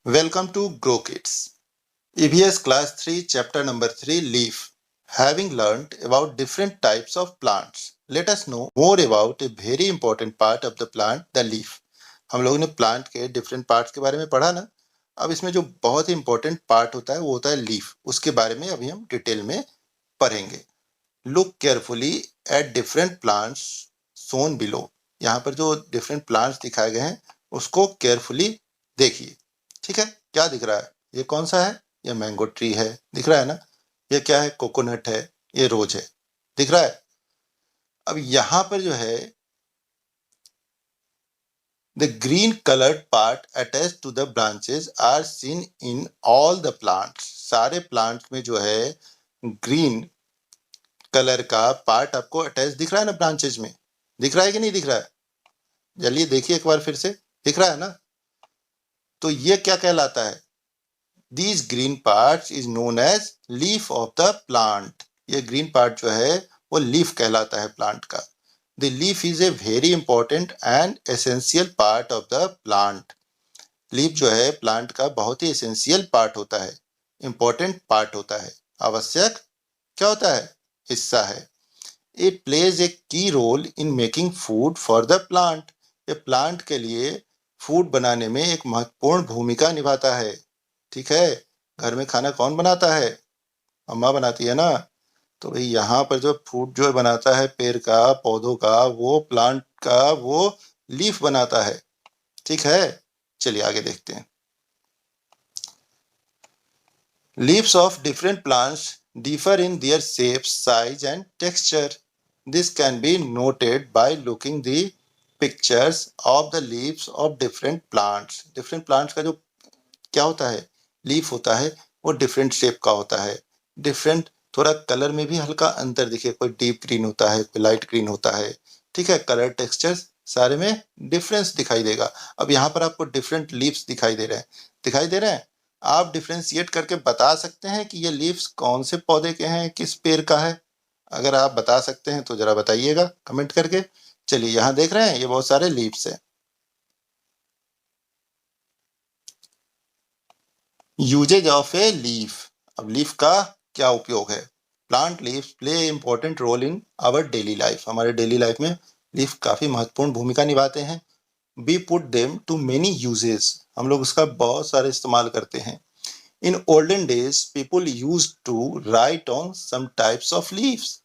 Welcome to Grow Kids. EVS Class 3 Chapter number 3 Leaf. Having learned about different types of plants, let us know more about a very important part of the plant, the leaf. हम लोगों ने plant के different parts के बारे में पढ़ा ना। अब इसमें जो बहुत ही इंपॉर्टेंट पार्ट होता है वो होता है लीफ। उसके बारे में अभी हम डिटेल में पढ़ेंगे। Look carefully at different plants shown below. यहाँ पर जो डिफरेंट प्लांट्स दिखाए गए हैं उसको केयरफुली देखिए। ठीक है, क्या दिख रहा है? ये कौन सा है? ये मैंगो ट्री है, दिख रहा है ना? ये क्या है? कोकोनट है, ये रोज है, दिख रहा है? अब यहां पर जो है the green coloured part attach to the branches are seen in all the plants. सारे प्लांट्स में जो है ग्रीन कलर का पार्ट आपको अटैच दिख रहा है ना ब्रांचेज में? दिख रहा है कि नहीं दिख रहा है? चलिए देखिए एक बार फिर से, दिख रहा है ना? तो ये क्या कहलाता है? These green parts is known as leaf of the plant. ये green part जो है वो leaf कहलाता है plant का. The leaf is a very important and essential part of the plant. Leaf जो है plant का बहुत ही essential part होता है, important part होता है, आवश्यक क्या होता है? हिस्सा है. It plays a key role in making food for the plant. ये plant के लिए food बनाने में एक महत्वपूर्ण भूमिका निभाता है. ठीक है, घर में खाना कौन बनाता है? अम्मा बनाती है ना। तो भाई यहाँ पर जो फूड जो बनाता है पेड़ का, पौधों का, वो प्लांट का वो लीफ बनाता है। ठीक है, चलिए आगे देखते हैं। Leaves of different plants differ in their shape, size and texture. This can be noted by looking the pictures of the leaves of different plants. Different plants का जो क्या होता है? लीफ होता है, वो डिफरेंट शेप का होता है, डिफरेंट थोड़ा कलर में भी हल्का अंतर दिखे, कोई डीप ग्रीन होता है, कोई लाइट ग्रीन होता है। ठीक है, कलर टेक्सचर्स सारे में डिफरेंस दिखाई देगा। अब यहाँ पर आपको डिफरेंट लीव्स दिखाई दे रहे हैं। आप डिफ्रेंशिएट करके बता सकते हैं कि ये लीव्स कौन से पौधे के हैं, किस पेड़ का है? अगर आप बता सकते हैं तो जरा बताइएगा कमेंट करके। चलिए यहाँ देख रहे हैं, ये बहुत सारे लीव्स हैं। Usages of a leaf. अब लीफ का क्या उपयोग है? Plant leaves play important role in our daily life. हमारे डेली लाइफ में लीफ काफी महत्वपूर्ण भूमिका निभाते हैं। We put them to many usages. हम लोग उसका बहुत सारे इस्तेमाल करते हैं। In olden days people use to write on some types of leaves.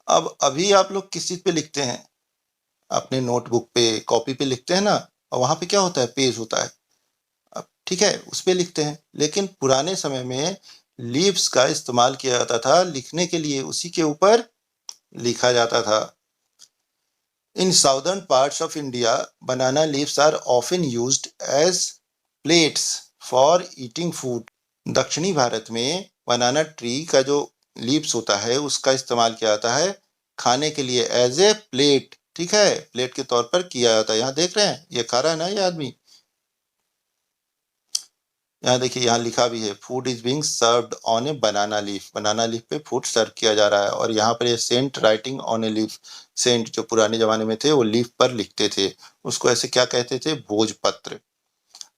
अब अभी आप लोग किस चीज पे लिखते हैं? अपने नोटबुक पे, कॉपी पे लिखते हैं ना, और वहां पे क्या होता है? पेज होता है। ठीक है, उस पे लिखते हैं। लेकिन पुराने समय में लीव्स का इस्तेमाल किया जाता था लिखने के लिए, उसी के ऊपर लिखा जाता था। In southern parts of India banana leaves are often used as plates for eating food. दक्षिणी भारत में बनाना ट्री का जो लीव्स होता है उसका इस्तेमाल किया जाता है खाने के लिए, एज ए प्लेट। ठीक है, प्लेट के तौर पर किया जाता है। यहाँ देख रहे हैं, ये खा रहा है ना ये आदमी। यहाँ देखिए, यहाँ लिखा भी है food is being served on a banana leaf. Banana leaf पे फूड सर्व किया जा रहा है। और यहाँ पर ये saint writing on a leaf. Saint जो पुराने जमाने में थे वो लीफ पर लिखते थे, उसको ऐसे क्या कहते थे? भोजपत्र।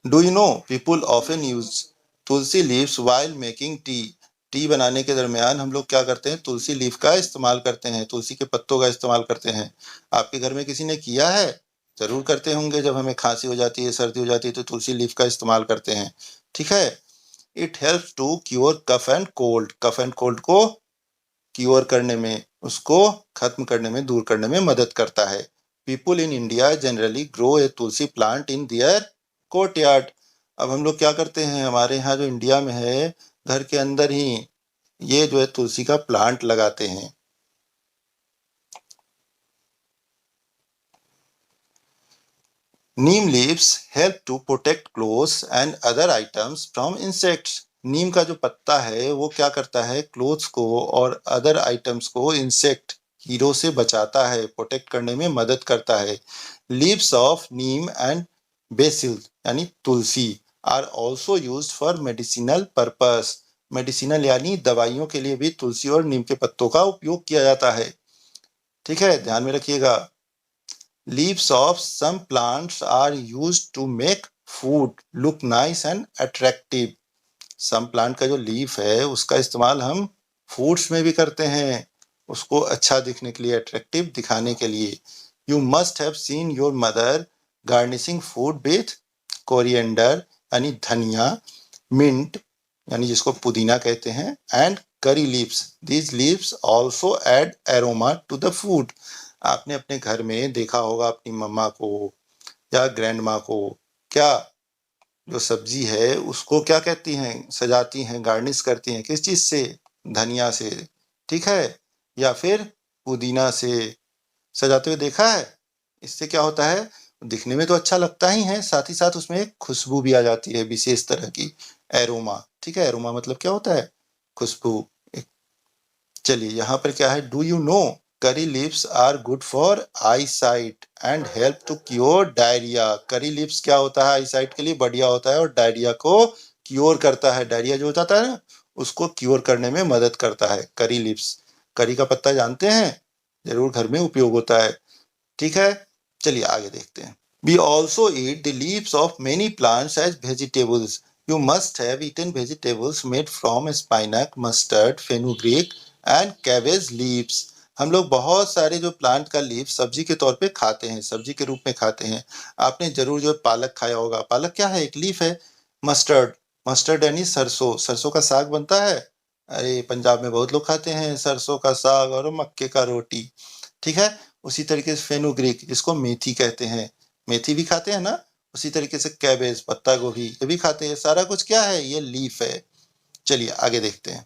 Do you no people often use Tulsi leaves while making tea. T बनाने के दरमियान हम लोग क्या करते हैं? तुलसी लीफ का इस्तेमाल करते हैं, तुलसी के पत्तों का इस्तेमाल करते हैं। आपके घर में किसी ने किया है? जरूर करते होंगे। जब हमें खांसी हो जाती है, सर्दी हो जाती है तो तुलसी लीफ का इस्तेमाल करते हैं। ठीक है, it helps to cure cough and cold. Cough and cold को क्योर करने में, उसको खत्म करने में, दूर करने में मदद करता है। People in India generally grow a tulsi plant in their courtyard. अब हम लोग क्या करते हैं? हमारे यहाँ जो इंडिया में है, घर के अंदर ही ये जो है तुलसी का प्लांट लगाते हैं। Neem leaves help to protect clothes and other items from insects. Neem का जो पत्ता है वो क्या करता है? क्लोथ्स को और अदर आइटम्स को इंसेक्ट, कीड़ों से बचाता है, प्रोटेक्ट करने में मदद करता है। Leaves of neem and basil यानी तुलसी are also used for medicinal purpose. Medicinal यानी दवाइयों के लिए भी तुलसी और नीम के पत्तों का उपयोग किया जाता है। ठीक है, ध्यान में रखिएगा। Leaves of some plants are used to make food look nice and attractive. Some plant का जो लीफ है उसका इस्तेमाल हम फूड्स में भी करते हैं, उसको अच्छा दिखने के लिए, अट्रैक्टिव दिखाने के लिए। You must have seen your mother garnishing food with coriander यानी धनिया, मिंट यानी जिसको पुदीना कहते हैं, and curry leaves. These leaves also add aroma to the food. आपने अपने घर में देखा होगा अपनी मम्मा को या ग्रैंड माँ को, क्या जो सब्जी है उसको क्या कहती हैं, सजाती हैं, गार्निश करती हैं, किस चीज से? धनिया से, ठीक है, या फिर पुदीना से सजाते हुए देखा है। इससे क्या होता है, दिखने में तो अच्छा लगता ही है, साथ ही साथ उसमें एक खुशबू भी आ जाती है, विशेष तरह की एरोमा। ठीक है, एरोमा मतलब क्या होता है, खुशबू। चलिए यहाँ पर क्या है, do you know curry leaves are good for eye sight and help to cure diarrhoea. Curry leaves क्या होता है, आई साइट के लिए बढ़िया होता है और डायरिया को क्योर करता है। डायरिया जो होता है ना उसको क्योर करने में मदद करता है करी लीव्स। करी का पत्ता जानते हैं, जरूर घर में उपयोग होता है। ठीक है, चलिए आगे देखते हैं। We also eat the leaves of many plants as vegetables. You must have eaten vegetables made from spinach, mustard, fenugreek and cabbage leaves. हम लोग बहुत सारे जो प्लांट का लीफ सब्जी के तौर पे खाते हैं, सब्जी के रूप में खाते हैं। आपने जरूर जो पालक खाया होगा। पालक क्या है, एक लीफ है। मस्टर्ड, मस्टर्ड यानी सरसों, सरसों का साग बनता है। अरे पंजाब में बहुत लोग खाते हैं सरसों का साग और मक्के का रोटी। ठीक है, उसी तरीके से फेनुग्रीक जिसको मेथी कहते हैं, मेथी भी खाते हैं ना। उसी तरीके से कैबेज, पत्ता गोभी, ये भी खाते हैं। सारा कुछ क्या है, ये लीफ है। चलिए आगे देखते हैं।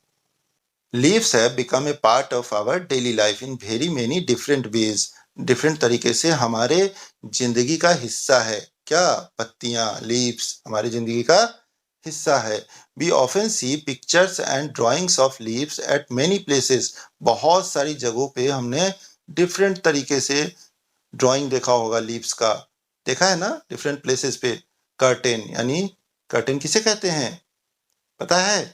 Leaves have become a part of our daily life in very many different ways. Different तरीके से हमारे जिंदगी का हिस्सा है। क्या? पत्तियां, लीव्स हमारी जिंदगी का हिस्सा है। We often see pictures and drawings of leaves at many places. बहुत सारी जगहों पे हमने डिफरेंट तरीके से ड्राइंग देखा होगा लीव्स का, देखा है ना डिफरेंट प्लेसेस पे। कर्टेन यानी, कर्टेन किसे कहते हैं पता है?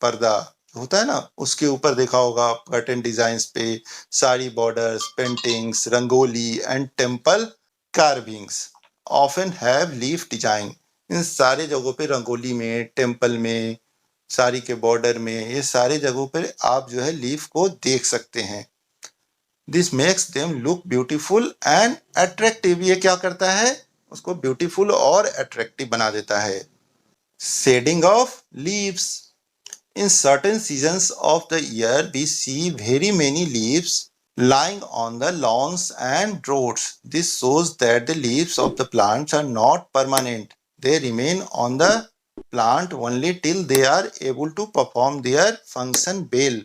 पर्दा होता है ना, उसके ऊपर देखा होगा कर्टेन डिजाइन्स पे। Sari borders, paintings, rangoli and temple carvings often have leaf design. इन सारे जगहों पे, रंगोली में, टेम्पल में, साड़ी के बॉर्डर में, ये सारे जगहों पे आप जो है लीफ को देख सकते हैं। This makes them look beautiful and attractive. ये क्या करता है, उसको ब्यूटीफुल और अट्रैक्टिव बना देता है। Shedding of leaves. In certain seasons of the year we see very many leaves lying on the lawns and roads. This shows that the leaves of the plants are not permanent. They remain on the plant only till they are able to perform their function well.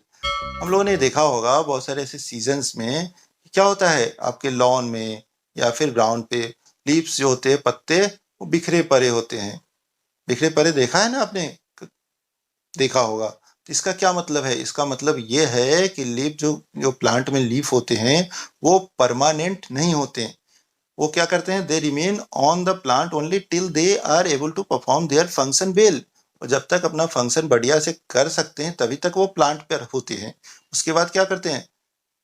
हम लोगों ने देखा होगा बहुत सारे ऐसे seasons में क्या होता है, आपके लॉन में या फिर ग्राउंड पे लीव्स जो होते हैं, पत्ते, वो बिखरे पड़े होते हैं। बिखरे पड़े देखा है ना आपने, देखा होगा। तो इसका क्या मतलब है, इसका मतलब ये है कि लीफ जो जो प्लांट में लीफ होते हैं वो परमानेंट नहीं होते। वो क्या करते हैं, they remain on the plant only till they are able to perform their function well. और जब तक अपना फंक्शन बढ़िया से कर सकते हैं तभी तक वो प्लांट पर होते हैं। उसके बाद क्या करते हैं,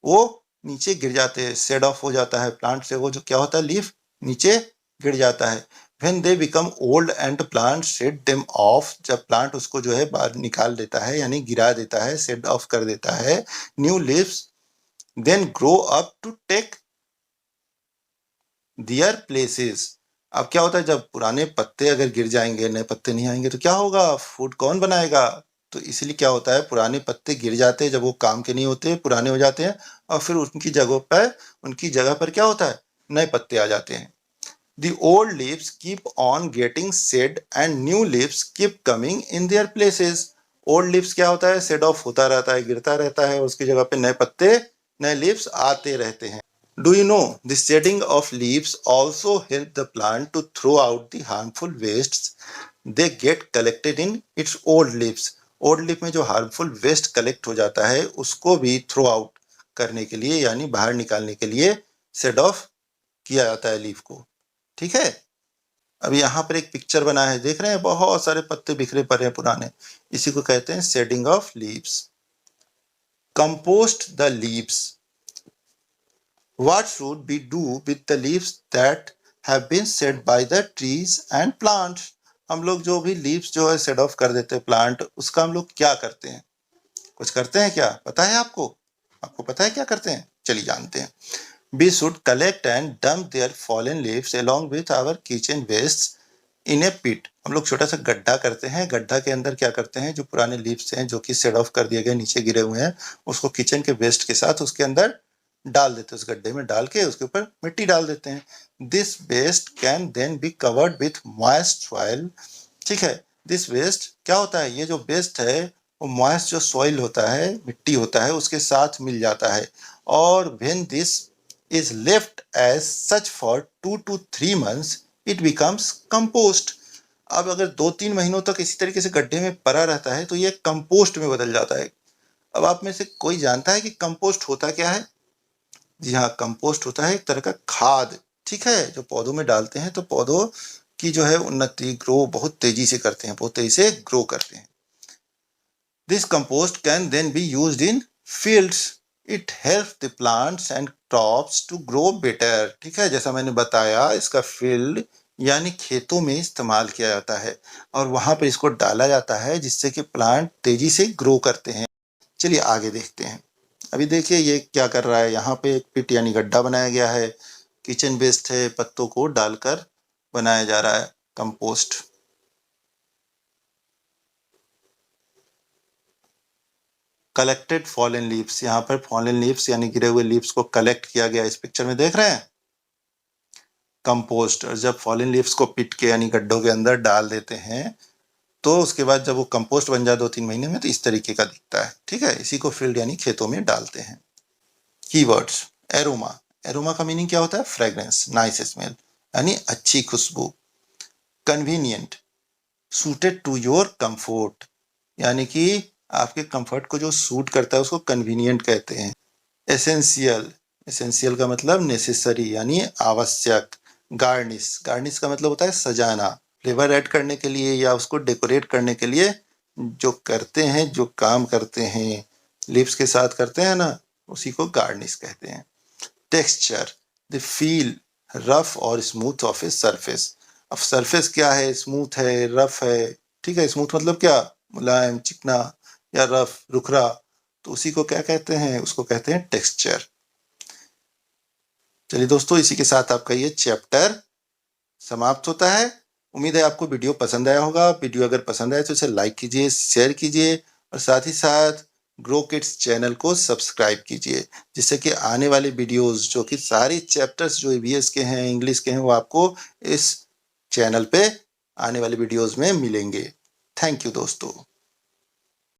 वो नीचे गिर जाते हैं, शेड ऑफ हो जाता है प्लांट से। वो जो क्या होता है, लीफ नीचे गिर जाता है। When they become old and plant shed them off, जब प्लांट उसको जो है बाहर निकाल देता है यानी गिरा देता है, शेड ऑफ कर देता है, new leaves then grow up to take their places। अब क्या होता है, जब पुराने पत्ते अगर गिर जाएंगे, नए पत्ते नहीं आएंगे तो क्या होगा, फूड कौन बनाएगा? तो इसलिए क्या होता है, पुराने पत्ते गिर जाते हैं जब वो काम के नहीं होते, पुराने हो जाते हैं, और फिर उनकी जगह पर क्या होता है, नए पत्ते आ जाते हैं। The old leaves keep on getting shed and new leaves keep coming in their places। old leaves क्या होता है, shed off होता रहता है, गिरता रहता है, उसकी जगह पे नए पत्ते, नए leaves आते रहते हैं। Do you know the shedding of leaves also help the plant to throw out the harmful wastes they get collected in its old leaves। old leaf में जो harmful waste collect हो जाता है उसको भी throw out करने के लिए यानी बाहर निकालने के लिए shed off किया जाता है लीफ को। ठीक है, अब यहाँ पर एक पिक्चर बना है, देख रहे हैं, बहुत सारे पत्ते बिखरे पड़े हैं पुराने, इसी को कहते हैं shading of leaves. Compost the leaves. What should we do with the leaves that have been shed by the trees and plants? हम लोग जो भी लीव्स जो है सेड ऑफ कर देते हैं प्लांट, उसका हम लोग क्या करते हैं? कुछ करते हैं क्या? पता है आपको? आपको पता है क्या करते हैं? चलिए जानते हैं। We should collect and dump their fallen leaves along with our kitchen wastes in a pit. हम लोग छोटा सा गड्ढा करते हैं, गड्ढा के अंदर क्या करते हैं, जो पुराने लीव्स हैं जो कि सेड ऑफ कर दिए गए नीचे गिरे हुए हैं, उसको किचन के वेस्ट के साथ उसके अंदर डाल देते हैं, उस गड्ढे में डाल के उसके ऊपर मिट्टी डाल देते हैं। This waste can then be covered with moist soil. ठीक है, दिस वेस्ट क्या होता है, ये जो वेस्ट है वो मॉइस्ट जो सॉइल होता है, मिट्टी होता है, उसके साथ मिल जाता है। और when this is left as such for 2 to 3 months, it becomes compost. अब अगर 2-3 महीनों तक इसी तरीके से गड्ढे में पड़ा रहता है तो ये कंपोस्ट में बदल जाता है। अब आप में से कोई जानता है कि कंपोस्ट होता क्या है? जी हाँ, कंपोस्ट होता है एक तरह का खाद। ठीक है, जो पौधों में डालते हैं तो पौधों की जो है उन्नति, ग्रो बहुत तेजी से करते हैं, बहुत तेजी से ग्रो करते हैं। This compost can then be used in fields. It helps the plants and crops to grow better. ठीक है, जैसा मैंने बताया इसका फील्ड यानी खेतों में इस्तेमाल किया जाता है और वहां पर इसको डाला जाता है जिससे कि प्लांट तेजी से ग्रो करते हैं। चलिए आगे देखते हैं। अभी देखिए ये क्या कर रहा है, यहाँ पे एक पिट यानी गड्ढा बनाया गया है, किचन वेस्ट है, पत्तों को डालकर बनाया जा रहा है कंपोस्ट। कलेक्टेड फॉलन लीव्स, यहाँ पर फॉलन लीव्स यानी गिरे हुए लीव्स को कलेक्ट किया गया, इस पिक्चर में देख रहे हैं कंपोस्ट। और जब फॉलन लीव्स को पिट के यानी गड्ढों के अंदर डाल देते हैं तो उसके बाद जब वो कंपोस्ट बन जाए 2-3 महीने में तो इस तरीके का दिखता है। ठीक है, इसी को फील्ड यानी खेतों में डालते हैं। कीवर्ड्स, एरोमा, एरोमा का मीनिंग क्या होता है? फ्रेग्रेंस, नाइस स्मेल यानी अच्छी खुशबू। Convenient, suited to your comfort यानी कि आपके कंफर्ट को जो सूट करता है उसको कन्वीनियंट कहते हैं। एसेंशियल, एसेंशियल का मतलब नेसेसरी यानी आवश्यक। गार्निश, गार्निश का मतलब होता है सजाना, फ्लेवर ऐड करने के लिए या उसको डेकोरेट करने के लिए जो करते हैं, जो काम करते हैं, लिप्स के साथ करते हैं ना, उसी को गार्निश कहते हैं। टेक्सचर, द फील रफ और स्मूथ ऑफ ए सरफेस। अब सरफेस क्या है? स्मूथ है, रफ है। ठीक है, स्मूथ मतलब क्या? मुलायम, चिकना, या रफ, रुखरा, तो उसी को क्या कहते हैं? उसको कहते हैं टेक्सचर। चलिए दोस्तों, इसी के साथ आपका ये चैप्टर समाप्त होता है। उम्मीद है आपको वीडियो पसंद आया होगा। वीडियो अगर पसंद आए तो इसे लाइक कीजिए, शेयर कीजिए और साथ ही साथ ग्रो किड्स चैनल को सब्सक्राइब कीजिए, जिससे कि आने वाले वीडियोस जो कि सारी चैप्टर्स जो ईवीएस के हैं, इंग्लिश के हैं, वो आपको इस चैनल पे आने वाले वीडियोस में मिलेंगे। थैंक यू दोस्तों।